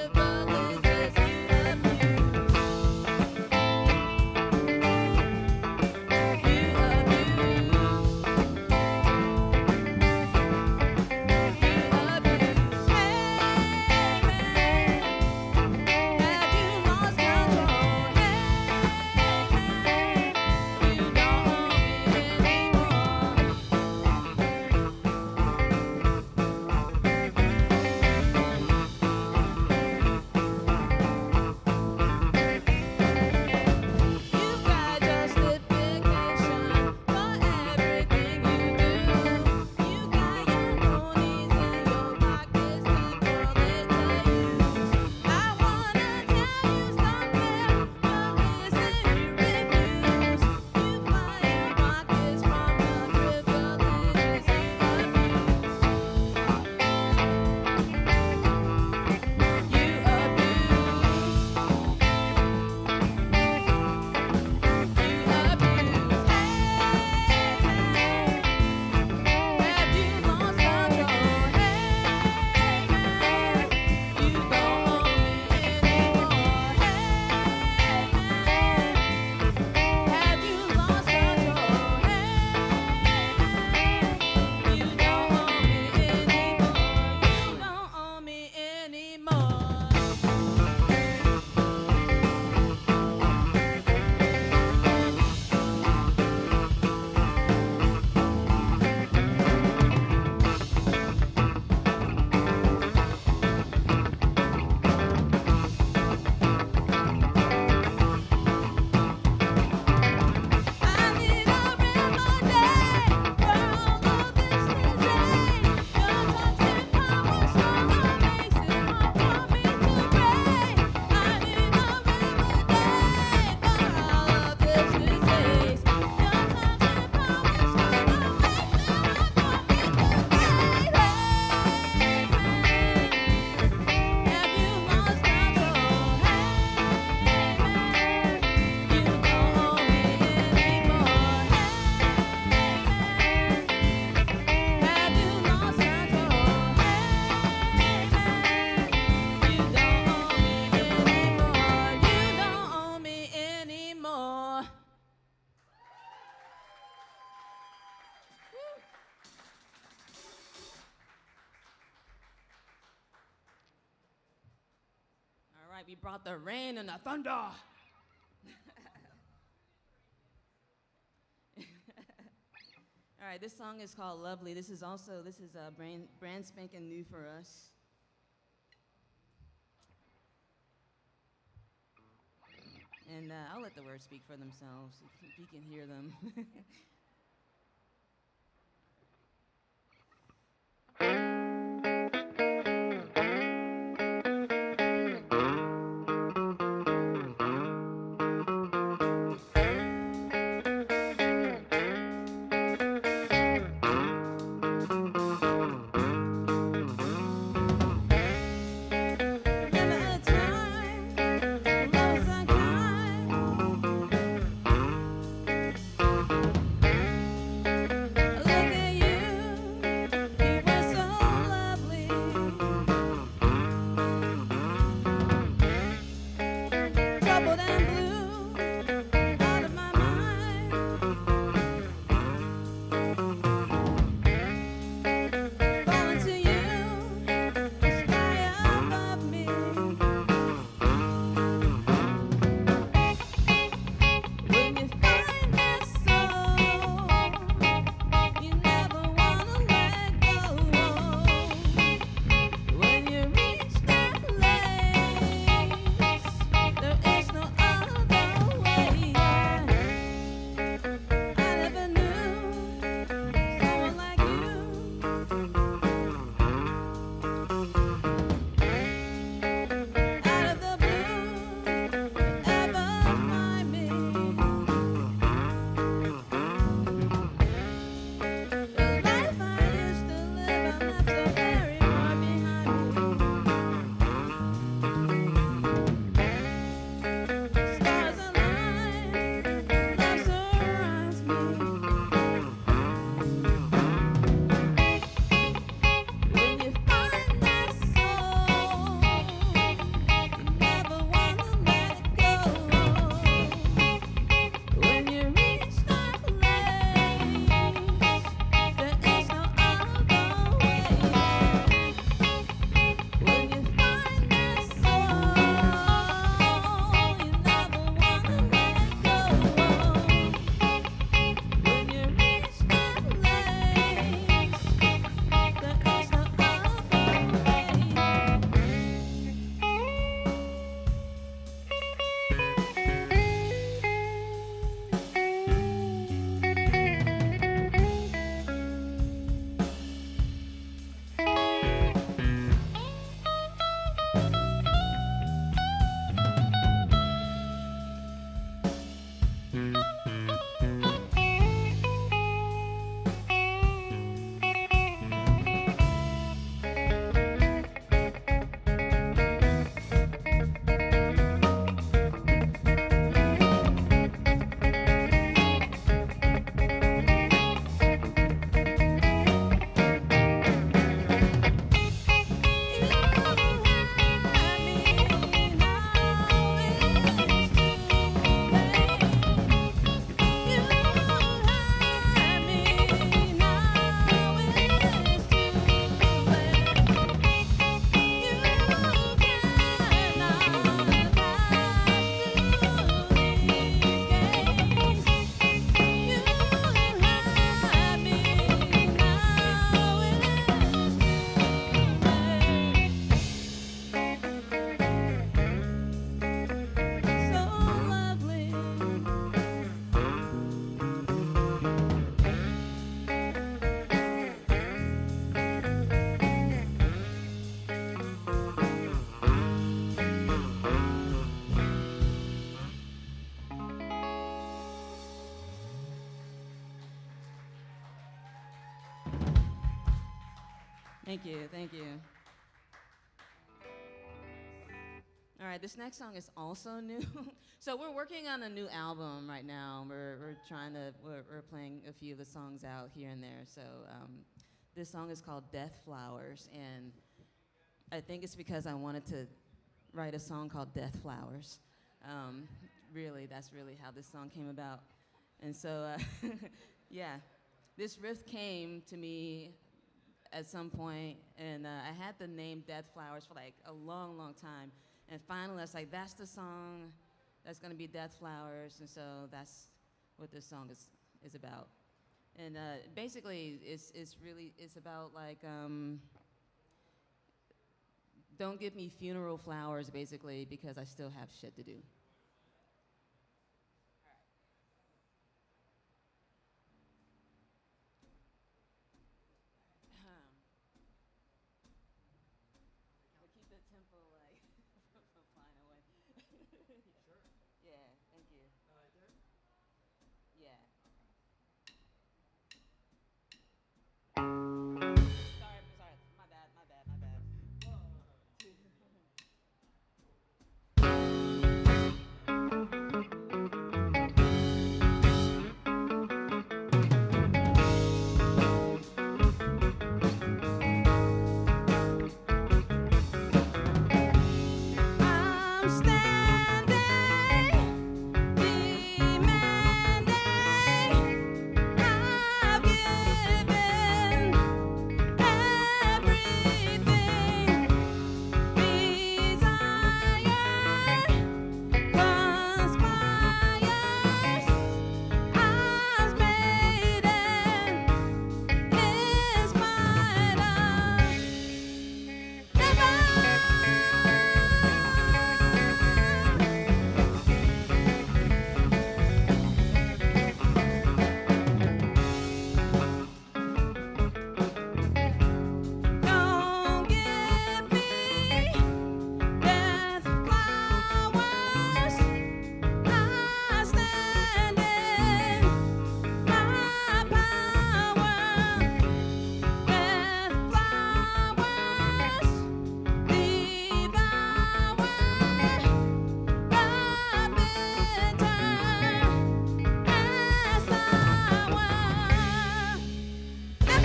like we brought the rain and the thunder. All right, this song is called Lovely. This is brand spanking new for us. And I'll let the words speak for themselves if you can hear them. Thank you, thank you. All right, this next song is also new. So we're working on a new album right now. We're playing a few of the songs out here and there. So this song is called Death Flowers, and I think it's because I wanted to write a song called Death Flowers. Really, that's really how this song came about. And so, yeah, this riff came to me at some point, and I had the name Death Flowers for like a long, long time. And finally, I was like, that's the song that's going to be Death Flowers. And so that's what this song is about. And basically, it's about like, don't give me funeral flowers, basically, because I still have shit to do. We'll keep the tempo like from flying away. Sure. Yeah, thank you. Right there? Yeah. Sorry, my bad. I'm standing, demanding. I've given everything. Desire conspires. Eyes maiden in spite of never. Don't give me death flowers. I stand in my power. Death flowers devour the bitter and sour. Can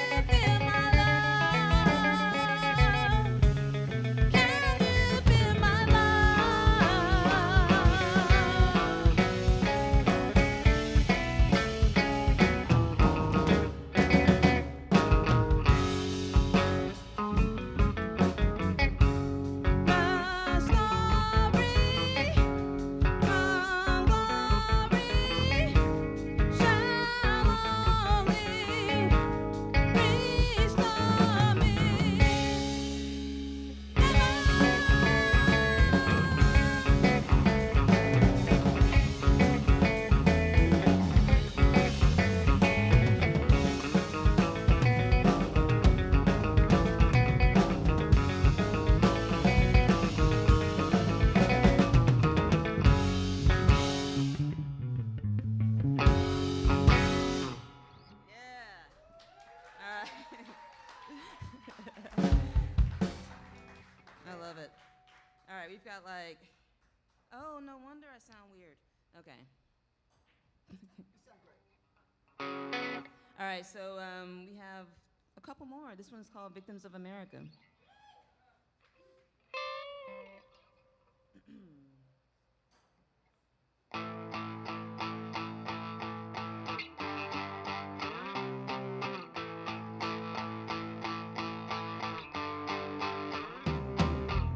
you feel my love? Can you feel my The story of glory shall only restore me. Yeah. All right. I love it. All right, we've got like, oh, no wonder I sound weird. Okay. All right, so we have a couple more. This one's called Victims of America.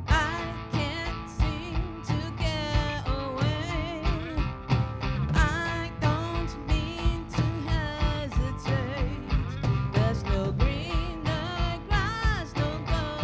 I can't seem to get away. I don't mean to hesitate. There's no greener grass, no gold.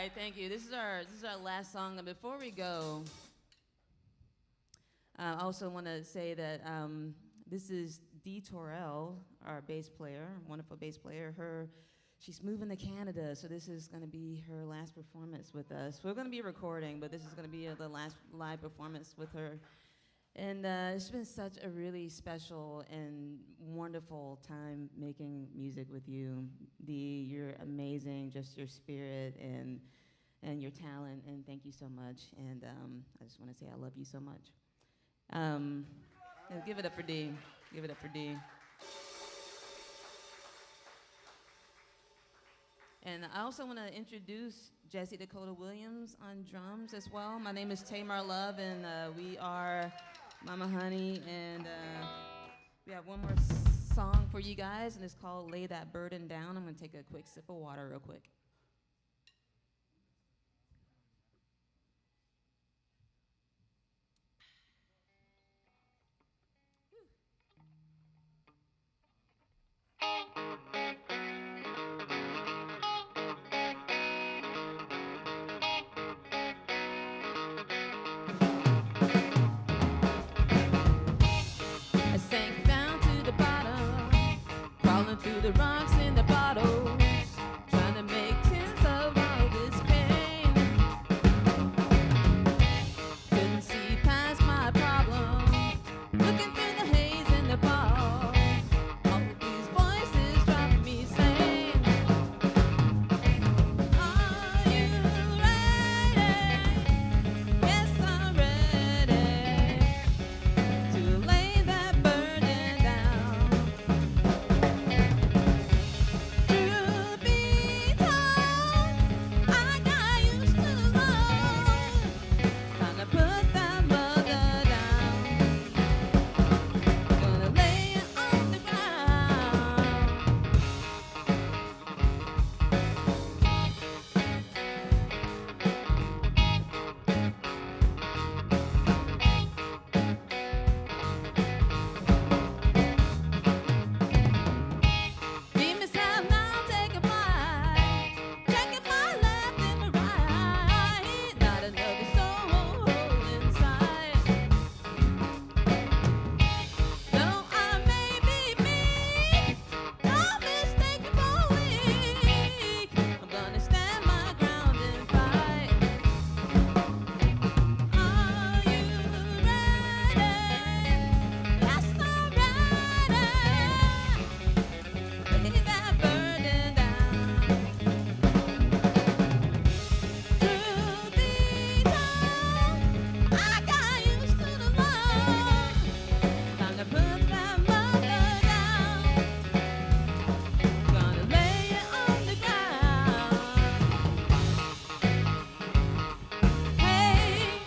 right, thank you. This is our last song. And before we go, I also want to say that this is Dee Torrell, our bass player, wonderful bass player. She's moving to Canada, so this is going to be her last performance with us. We're going to be recording, but this is going to be the last live performance with her. And it's been such a really special and wonderful time making music with you. Dee, you're amazing, just your spirit and your talent, and thank you so much. And I just want to say I love you so much. Give it up for Dee. Give it up for Dee. And I also want to introduce Jesse Dakota Williams on drums as well. My name is Tamar Love, and we are Mama Honey, and we have one more song for you guys, and it's called Lay That Burden Down. I'm going to take a quick sip of water real quick. I sank down to the bottom, crawling through the rocks in the bottles, trying to make sense of all this pain. Couldn't see past my problem, looking through the haze in the ball. All of these voices driving me sane. Are you ready? Yes, I'm ready to lay that burden down. Truth be told, I got used to love, trying to put that mother down. Gonna lay it on the ground. Demons have now taken flight, checking my left and my right. Not another soul inside. Though I may be meek, don't mistake me for weak. I'm gonna stand my ground and fight. Are you ready? Yes, I'm ready. Lay that burden down. Truth be told, I got used to the love, time to put that mother down. Gonna lay it on the ground. Hey,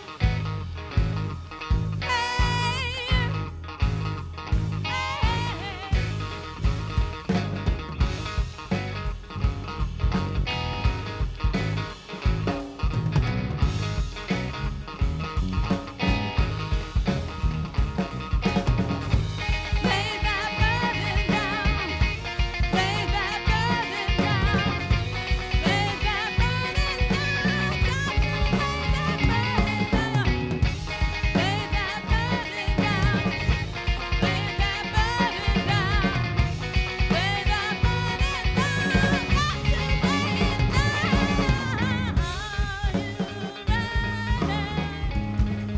lay that burden down. Lay that burden down. Lay that burden down. Got to lay that burden down. Lay that burden down. Lay that burden down. Lay that burden down. Got to lay it down. Are you ready?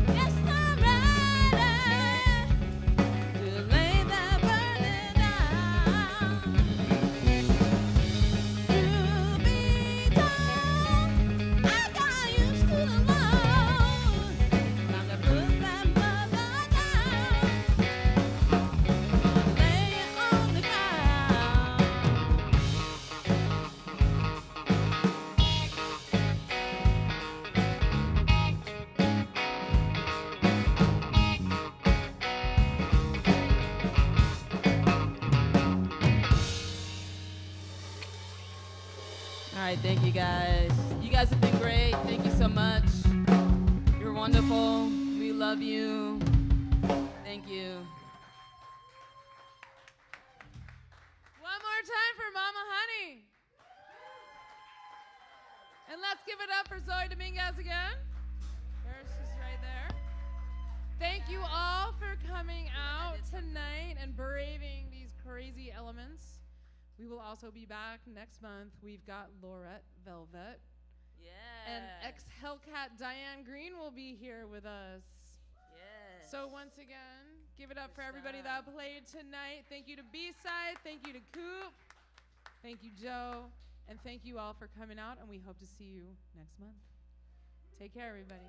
Yes, I'm ready to lay that burden down. Truth be told, I got used to the love, time to put that mother down. Gonna lay it on the ground. All right, thank you guys. You guys have been great. Thank you so much. You're wonderful. We love you. Thank you. One more time for Mama Honey. And let's give it up for Zoe Dominguez again. She's right there. Thank you all for coming out tonight and braving these crazy elements. We will also be back next month. We've got Laurette Velvet. Yeah. And ex-Hellcat Diane Green will be here with us. Yes. So once again, give it up for everybody that played tonight. Thank you to B-Side. Thank you to Coop. Thank you, Joe. And thank you all for coming out, and we hope to see you next month. Take care, everybody.